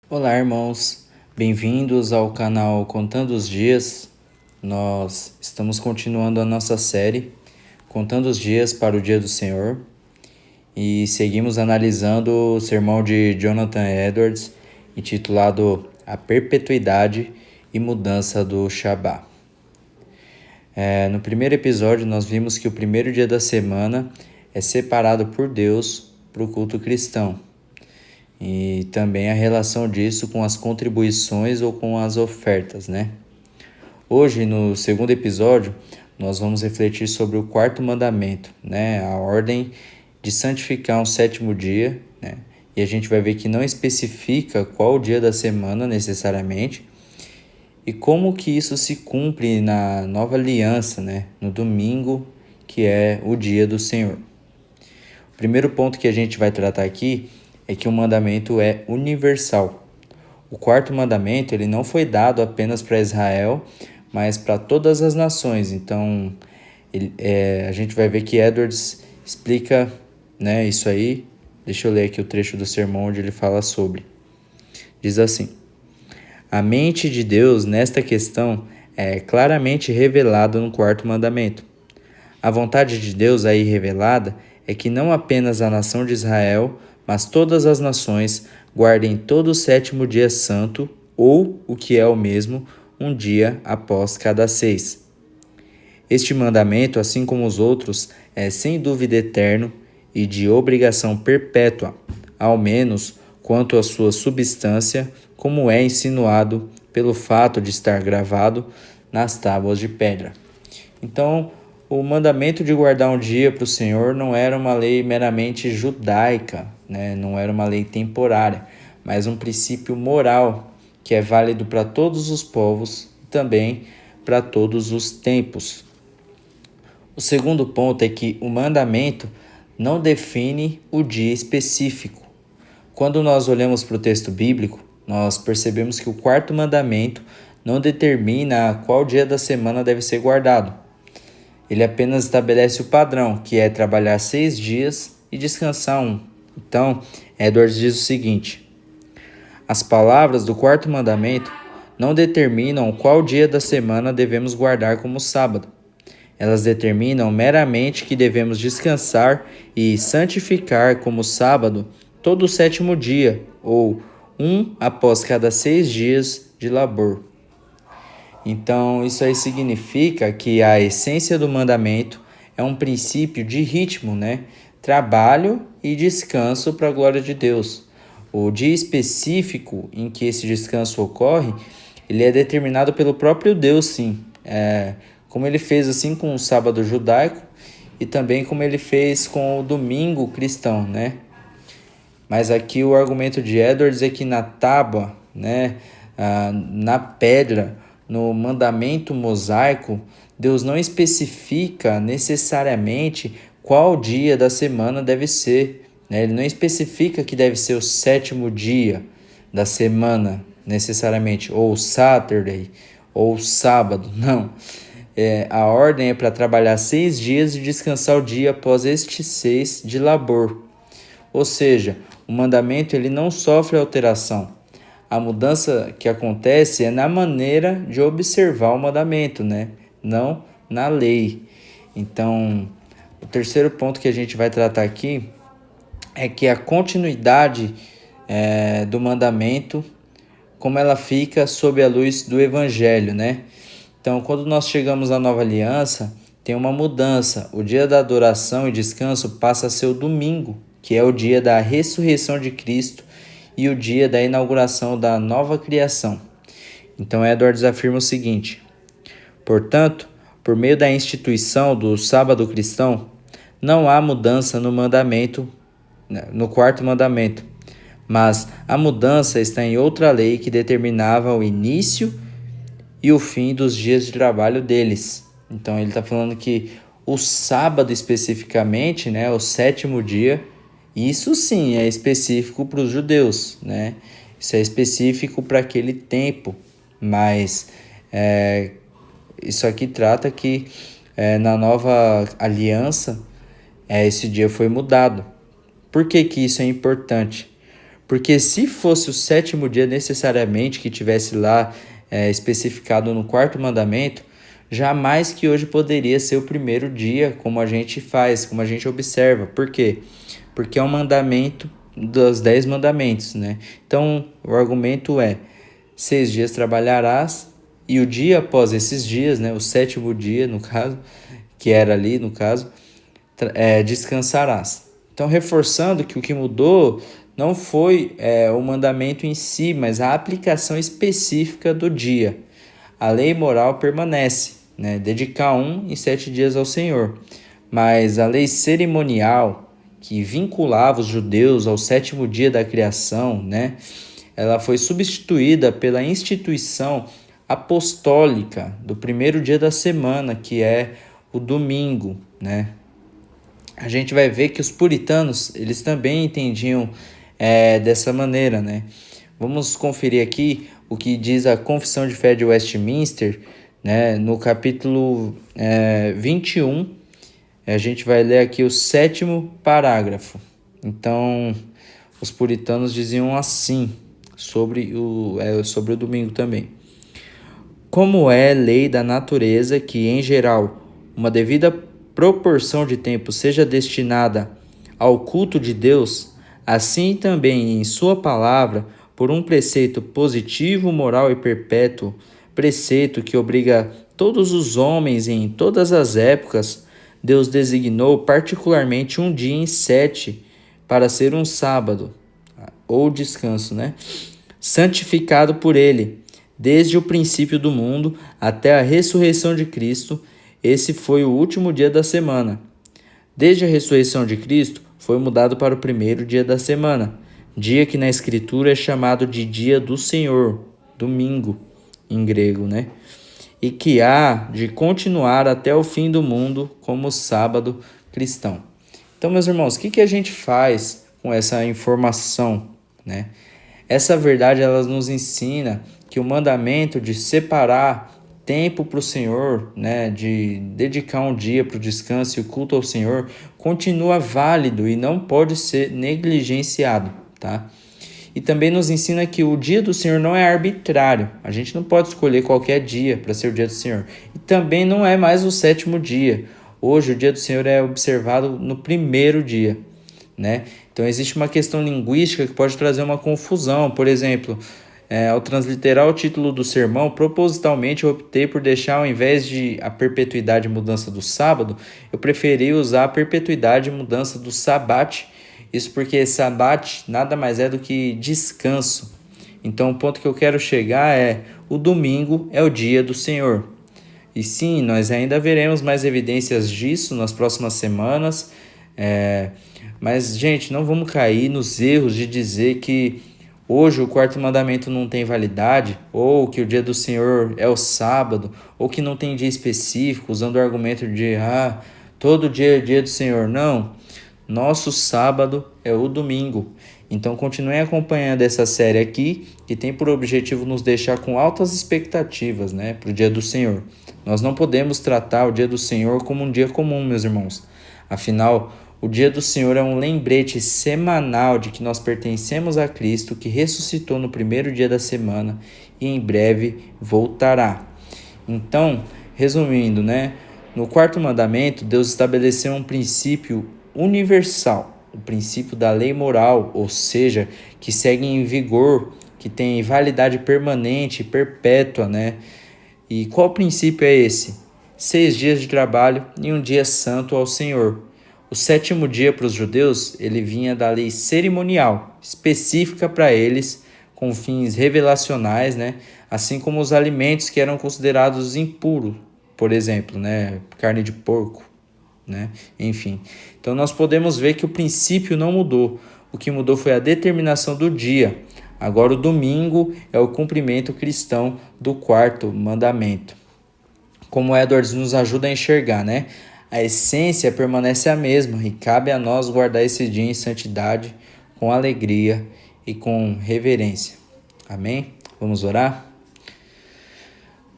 Olá, irmãos. Bem-vindos ao canal Contando os Dias. Nós estamos continuando a nossa série Contando os Dias para o Dia do Senhor e seguimos analisando o sermão de Jonathan Edwards, intitulado A Perpetuidade e Mudança do Shabá. No primeiro episódio, nós vimos que o primeiro dia da semana é separado por Deus para o culto cristão. E também a relação disso com as contribuições ou com as ofertas, né? Hoje, no segundo episódio, nós vamos refletir sobre o quarto mandamento, né? A ordem de santificar um sétimo dia, né? E a gente vai ver que não especifica qual dia da semana necessariamente e como que isso se cumpre na nova aliança, né? No domingo, que é o dia do Senhor. O primeiro ponto que a gente vai tratar aqui é que o mandamento é universal. O quarto mandamento ele não foi dado apenas para Israel, mas para todas as nações. Então, a gente vai ver que Edwards explica, né, isso aí. Deixa eu ler aqui o trecho do sermão onde ele fala sobre. Diz assim: a mente de Deus nesta questão é claramente revelada no quarto mandamento. A vontade de Deus aí revelada é que não apenas a nação de Israel, mas todas as nações guardem todo o sétimo dia santo, ou, o que é o mesmo, um dia após cada 6. Este mandamento, assim como os outros, é sem dúvida eterno e de obrigação perpétua, ao menos quanto à sua substância, como é insinuado pelo fato de estar gravado nas tábuas de pedra. Então, o mandamento de guardar um dia para o Senhor não era uma lei meramente judaica, né? Não era uma lei temporária, mas um princípio moral que é válido para todos os povos e também para todos os tempos. O segundo ponto é que o mandamento não define o dia específico. Quando nós olhamos para o texto bíblico, nós percebemos que o quarto mandamento não determina qual dia da semana deve ser guardado. Ele apenas estabelece o padrão, que é trabalhar 6 dias e descansar um. Então, Edwards diz o seguinte: as palavras do quarto mandamento não determinam qual dia da semana devemos guardar como sábado. Elas determinam meramente que devemos descansar e santificar como sábado todo o sétimo dia, ou um após cada 6 dias de labor. Então, isso aí significa que a essência do mandamento é um princípio de ritmo, né? Trabalho e descanso para a glória de Deus. O dia específico em que esse descanso ocorre, ele é determinado pelo próprio Deus, sim. Como ele fez assim com o sábado judaico e também como ele fez com o domingo cristão, né? Mas aqui o argumento de Edwards é que na tábua, né, na pedra, no mandamento mosaico, Deus não especifica necessariamente qual dia da semana deve ser, né? Ele não especifica que deve ser o sétimo dia da semana, necessariamente, ou Saturday, ou sábado, não. A ordem é para trabalhar 6 dias e descansar o dia após estes 6 de labor. Ou seja, o mandamento ele não sofre alteração. A mudança que acontece é na maneira de observar o mandamento, né? Não na lei. Então, o terceiro ponto que a gente vai tratar aqui é que a continuidade do mandamento, como ela fica sob a luz do evangelho, né? Então, quando nós chegamos à nova aliança, tem uma mudança. O dia da adoração e descanso passa a ser o domingo, que é o dia da ressurreição de Cristo e o dia da inauguração da nova criação. Então, Edwards afirma o seguinte: portanto, por meio da instituição do sábado cristão, não há mudança no mandamento, no quarto mandamento, mas a mudança está em outra lei que determinava o início e o fim dos dias de trabalho deles. Então ele está falando que o sábado especificamente, né, o sétimo dia, isso sim é específico para os judeus, né? Isso é específico para aquele tempo, mas isso aqui trata que na nova aliança esse dia foi mudado. Por que que isso é importante? Porque se fosse o sétimo dia necessariamente que tivesse lá especificado no quarto mandamento, jamais que hoje poderia ser o primeiro dia, como a gente faz, como a gente observa. Por quê? Porque é um mandamento dos 10 mandamentos, né? Então, o argumento é: 6 dias trabalharás, e o dia após esses dias, né? O sétimo dia, no caso, que era ali, no caso, descansarás. Então, reforçando que o que mudou não foi o mandamento em si, mas a aplicação específica do dia. A lei moral permanece, né? Dedicar 7 dias ao Senhor. Mas a lei cerimonial, que vinculava os judeus ao sétimo dia da criação, né? Ela foi substituída pela instituição apostólica do primeiro dia da semana, que é o domingo, né? A gente vai ver que os puritanos, eles também entendiam dessa maneira, né? Vamos conferir aqui o que diz a Confissão de Fé de Westminster, né? No capítulo 21, a gente vai ler aqui o 7º parágrafo. Então, os puritanos diziam assim sobre o domingo também. Como é lei da natureza que, em geral, uma devida proporção de tempo seja destinada ao culto de Deus, assim também em sua palavra, por um preceito positivo, moral e perpétuo, preceito que obriga todos os homens em todas as épocas, Deus designou particularmente um dia em 7 para ser um sábado, ou descanso, né? Santificado por ele, desde o princípio do mundo até a ressurreição de Cristo. Esse foi o último dia da semana. Desde a ressurreição de Cristo, foi mudado para o primeiro dia da semana, dia que na Escritura é chamado de dia do Senhor, domingo, em grego, né? E que há de continuar até o fim do mundo como sábado cristão. Então, meus irmãos, o que a gente faz com essa informação, né? Essa verdade, ela nos ensina que o mandamento de separar tempo para o Senhor, né, de dedicar um dia para o descanso e o culto ao Senhor, continua válido e não pode ser negligenciado, tá? E também nos ensina que o dia do Senhor não é arbitrário. A gente não pode escolher qualquer dia para ser o dia do Senhor. E também não é mais o sétimo dia. Hoje o dia do Senhor é observado no primeiro dia, né? Então existe uma questão linguística que pode trazer uma confusão. Por exemplo, ao transliterar o título do sermão, propositalmente eu optei por deixar, ao invés de a perpetuidade e mudança do sábado, eu preferi usar a perpetuidade e mudança do sabate. Isso porque sabate nada mais é do que descanso. Então o ponto que eu quero chegar é: o domingo é o dia do Senhor. E sim, nós ainda veremos mais evidências disso nas próximas semanas. Mas, gente, não vamos cair nos erros de dizer que hoje o quarto mandamento não tem validade, ou que o dia do Senhor é o sábado, ou que não tem dia específico, usando o argumento de todo dia é dia do Senhor. Não, nosso sábado é o domingo. Então continuem acompanhando essa série aqui, que tem por objetivo nos deixar com altas expectativas, né, para o dia do Senhor. Nós não podemos tratar o dia do Senhor como um dia comum, meus irmãos. Afinal, o dia do Senhor é um lembrete semanal de que nós pertencemos a Cristo, que ressuscitou no primeiro dia da semana e em breve voltará. Então, resumindo, né, no quarto mandamento, Deus estabeleceu um princípio universal, o princípio da lei moral, ou seja, que segue em vigor, que tem validade permanente, perpétua, né? E qual princípio é esse? 6 dias de trabalho e um dia santo ao Senhor. O sétimo dia para os judeus, ele vinha da lei cerimonial, específica para eles, com fins revelacionais, né? Assim como os alimentos que eram considerados impuros, por exemplo, né? Carne de porco, né? Enfim. Então nós podemos ver que o princípio não mudou. O que mudou foi a determinação do dia. Agora o domingo é o cumprimento cristão do quarto mandamento. Como Edwards nos ajuda a enxergar, né? A essência permanece a mesma e cabe a nós guardar esse dia em santidade, com alegria e com reverência. Amém? Vamos orar?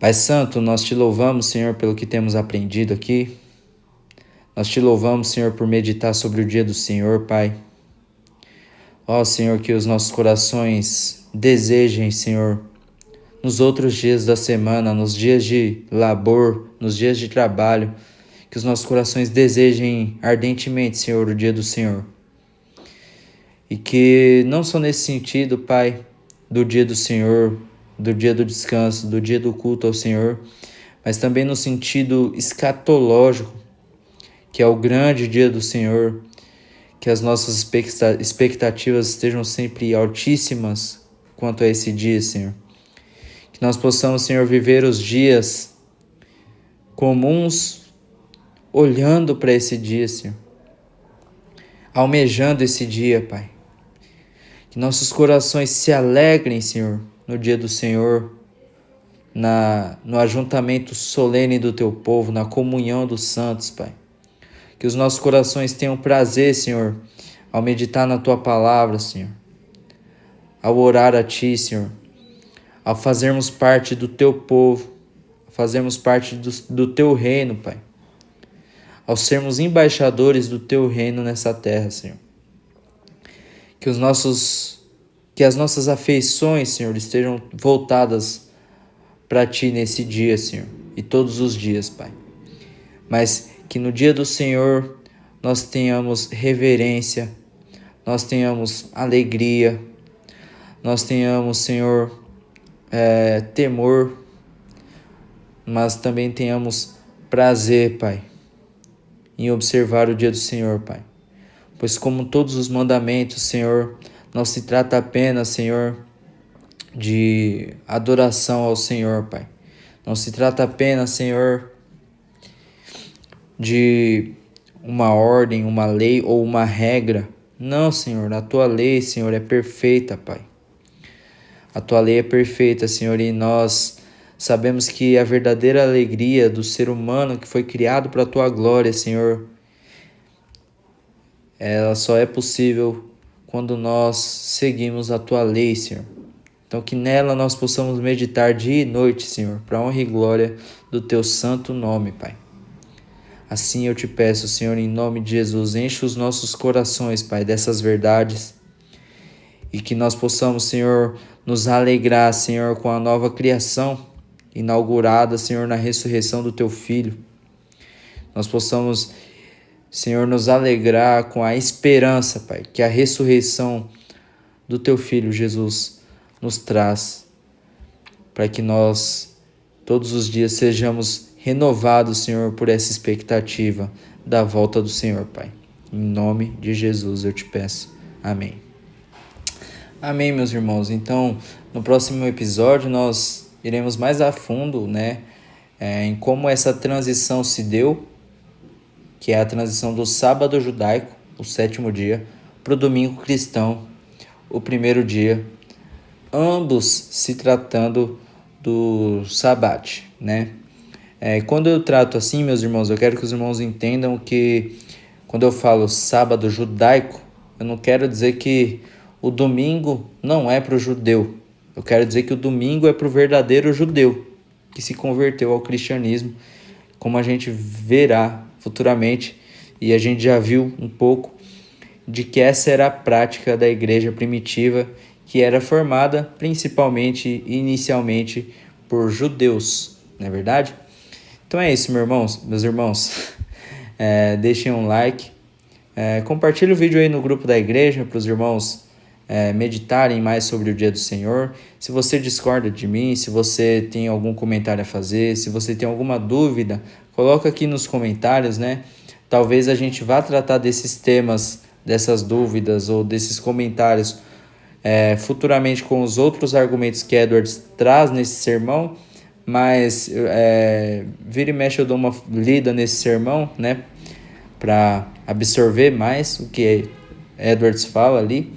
Pai Santo, nós te louvamos, Senhor, pelo que temos aprendido aqui. Nós te louvamos, Senhor, por meditar sobre o dia do Senhor, Pai. Ó, Senhor, que os nossos corações desejem, Senhor, nos outros dias da semana, nos dias de labor, nos dias de trabalho, que os nossos corações desejem ardentemente, Senhor, o dia do Senhor. E que não só nesse sentido, Pai, do dia do Senhor, do dia do descanso, do dia do culto ao Senhor, mas também no sentido escatológico, que é o grande dia do Senhor, que as nossas expectativas estejam sempre altíssimas quanto a esse dia, Senhor. Que nós possamos, Senhor, viver os dias comuns, olhando para esse dia, Senhor. Almejando esse dia, Pai. Que nossos corações se alegrem, Senhor, no dia do Senhor, no ajuntamento solene do Teu povo, na comunhão dos santos, Pai. Que os nossos corações tenham prazer, Senhor, ao meditar na Tua palavra, Senhor. Ao orar a Ti, Senhor. Ao fazermos parte do Teu povo, fazermos parte do Teu reino, Pai. Ao sermos embaixadores do Teu reino nessa terra, Senhor. Que as nossas afeições, Senhor, estejam voltadas para Ti nesse dia, Senhor, e todos os dias, Pai. Mas que no dia do Senhor nós tenhamos reverência, nós tenhamos alegria, nós tenhamos, Senhor, temor, mas também tenhamos prazer, Pai, em observar o dia do Senhor, Pai. Pois como todos os mandamentos, Senhor, não se trata apenas, Senhor, de adoração ao Senhor, Pai. Não se trata apenas, Senhor, de uma ordem, uma lei ou uma regra. Não, Senhor, a Tua lei, Senhor, é perfeita, Pai. A Tua lei é perfeita, Senhor, e nós sabemos que a verdadeira alegria do ser humano que foi criado para a Tua glória, Senhor, ela só é possível quando nós seguimos a Tua lei, Senhor. Então que nela nós possamos meditar dia e noite, Senhor, para a honra e glória do Teu santo nome, Pai. Assim eu te peço, Senhor, em nome de Jesus, enche os nossos corações, Pai, dessas verdades e que nós possamos, Senhor, nos alegrar, Senhor, com a nova criação inaugurada, Senhor, na ressurreição do Teu Filho. Nós possamos, Senhor, nos alegrar com a esperança, Pai, que a ressurreição do Teu Filho, Jesus, nos traz, para que nós, todos os dias, sejamos renovados, Senhor, por essa expectativa da volta do Senhor, Pai. Em nome de Jesus eu te peço. Amém. Amém, meus irmãos. Então, no próximo episódio, nós iremos mais a fundo, em como essa transição se deu, que é a transição do sábado judaico, o 7º dia, para o domingo cristão, o 1º dia, ambos se tratando do sabate, Quando eu trato assim, meus irmãos, eu quero que os irmãos entendam que quando eu falo sábado judaico, eu não quero dizer que o domingo não é para o judeu. Eu quero dizer que o domingo é para o verdadeiro judeu, que se converteu ao cristianismo, como a gente verá futuramente, e a gente já viu um pouco de que essa era a prática da igreja primitiva, que era formada principalmente e inicialmente por judeus, não é verdade? Então é isso, meus irmãos. Deixem um like, compartilhe o vídeo aí no grupo da igreja para os irmãos meditarem mais sobre o dia do Senhor. Se você discorda de mim, se você tem algum comentário a fazer, se você tem alguma dúvida, coloca aqui nos comentários, Talvez a gente vá tratar desses temas, dessas dúvidas ou desses comentários futuramente com os outros argumentos que Edwards traz nesse sermão, mas vira e mexe eu dou uma lida nesse sermão, para absorver mais o que Edwards fala ali.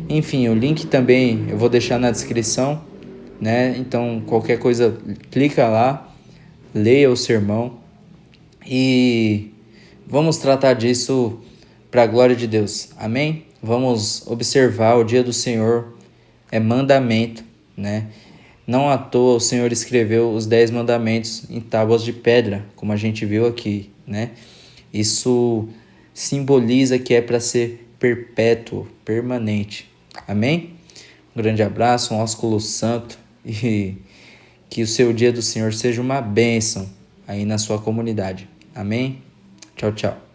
Enfim, o link também eu vou deixar na descrição, Então, qualquer coisa, clica lá, leia o sermão e vamos tratar disso para a glória de Deus. Amém? Vamos observar o dia do Senhor, é mandamento, Não à toa o Senhor escreveu os 10 mandamentos em tábuas de pedra, como a gente viu aqui, Isso simboliza que é para ser perpétuo, permanente. Amém? Um grande abraço, um ósculo santo e que o seu dia do Senhor seja uma bênção aí na sua comunidade. Amém? Tchau, tchau.